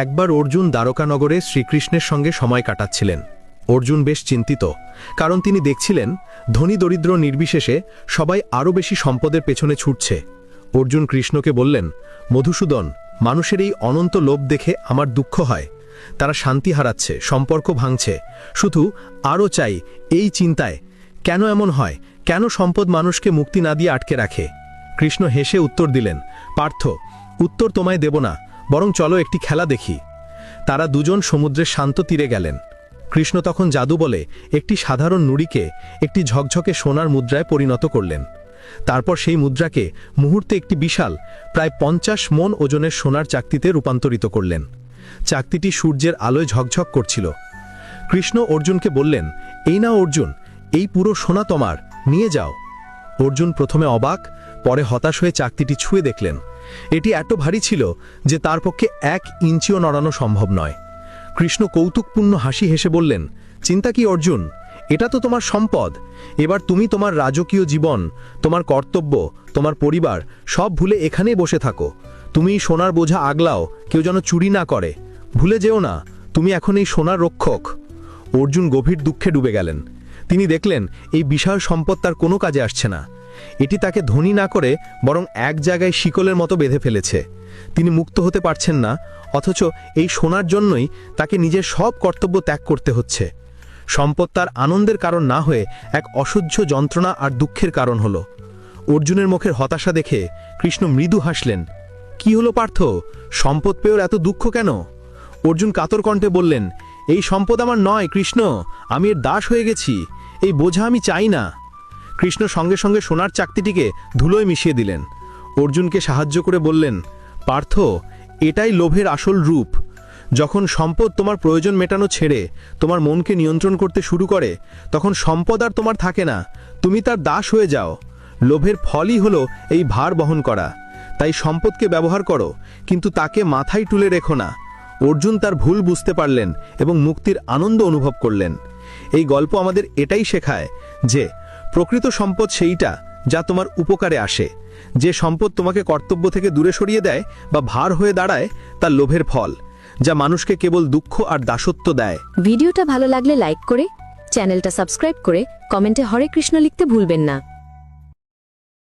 একবার অর্জুন দ্বারকানগরে শ্রীকৃষ্ণের সঙ্গে সময় কাটাচ্ছিলেন। অর্জুন বেশ চিন্তিত, কারণ তিনি দেখছিলেন ধনী দরিদ্র নির্বিশেষে সবাই আরও বেশি সম্পদের পেছনে ছুটছে। অর্জুন কৃষ্ণকে বললেন, মধুসূদন, মানুষের এই অনন্ত লোভ দেখে আমার দুঃখ হয়। তারা শান্তি হারাচ্ছে, সম্পর্ক ভাঙছে, শুধু আরও চাই। এই চিন্তায় কেন এমন হয়? কেন সম্পদ মানুষকে মুক্তি না দিয়ে আটকে রাখে? কৃষ্ণ হেসে উত্তর দিলেন, পার্থ, উত্তর তোমায় দেব না, বরং চলো একটি খেলা দেখি। তারা দুজন সমুদ্রের শান্ত তীরে গেলেন। কৃষ্ণ তখন জাদু বলে একটি সাধারণ নুড়িকে একটি ঝকঝকে সোনার মুদ্রায় পরিণত করলেন। তারপর সেই মুদ্রাকে মুহূর্তে একটি বিশাল, প্রায় 50 মণ ওজনের সোনার চাকতিতে রূপান্তরিত করলেন। চাকতিটি সূর্যের আলোয় ঝকঝক করছিল। কৃষ্ণ অর্জুনকে বললেন, এই না অর্জুন, এই পুরো সোনা তোমার, নিয়ে যাও। অর্জুন প্রথমে অবাক, পরে হতাশ হয়ে চাকতিটি ছুঁয়ে দেখলেন। এটি এত ভারী ছিল যে তার পক্ষে 1 ইঞ্চিও নড়ানো সম্ভব নয়। কৃষ্ণ কৌতুকপূর্ণ হাসি হেসে বললেন, চিন্তা কি অর্জুন, এটা তো তোমার সম্পদ। এবার তুমি তোমার রাজকীয় জীবন, তোমার কর্তব্য, তোমার পরিবার সব ভুলে এখানেই বসে থাকো। তুমি সোনার বোঝা আগলাও, কেউ যেন চুরি না করে। ভুলে যেও না, তুমি এখন এই সোনার রক্ষক। অর্জুন গভীর দুঃখে ডুবে গেলেন। তিনি দেখলেন এই বিশাল সম্পদ তার কোনো কাজে আসছে না। এটি তাকে ধনী না করে বরং এক জায়গায় শিকলের মতো বেঁধে ফেলেছে। তিনি মুক্ত হতে পারছেন না, অথচ এই সোনার জন্যই তাকে নিজের সব কর্তব্য ত্যাগ করতে হচ্ছে। সম্পদ তার আনন্দের কারণ না হয়ে এক অসহ্য যন্ত্রণা আর দুঃখের কারণ হলো। অর্জুনের মুখের হতাশা দেখে কৃষ্ণ মৃদু হাসলেন। কি হলো পার্থ, সম্পদ পেয়েও এত দুঃখ কেন? অর্জুন কাতর কণ্ঠে বললেন, এই সম্পদ আমার নয় কৃষ্ণ, আমি এর দাস হয়ে গেছি। এই বোঝা আমি চাই না। কৃষ্ণ সঙ্গে সঙ্গে সোনার চাকতিটিকে ধুলোয় মিশিয়ে দিলেন। অর্জুনকে সাহায্য করে বললেন, পার্থ, এটাই লোভের আসল রূপ। যখন সম্পদ তোমার প্রয়োজন মেটানো ছেড়ে তোমার মনকে নিয়ন্ত্রণ করতে শুরু করে, তখন সম্পদ আর তোমার থাকে না, তুমি তার দাস হয়ে যাও। লোভের ফলই হলো এই ভার বহন করা। তাই সম্পদকে ব্যবহার করো, কিন্তু তাকে মাথায় তুলে রেখো না। অর্জুন তার ভুল বুঝতে পারলেন এবং মুক্তির আনন্দ অনুভব করলেন। এই গল্প আমাদের এটাই শেখায় যে প্রকৃত সম্পদ সেইটা যা তোমার উপকারে আসে। যে সম্পদ তোমাকে কর্তব্য থেকে দূরে সরিয়ে দেয় বা ভার হয়ে দাঁড়ায়, তা লোভের ফল, যা মানুষকে কেবল দুঃখ আর দাসত্ব দেয়। ভিডিওটা ভালো লাগলে লাইক করে, চ্যানেলটা সাবস্ক্রাইব করে কমেন্টে হরে কৃষ্ণ লিখতে ভুলবেন না।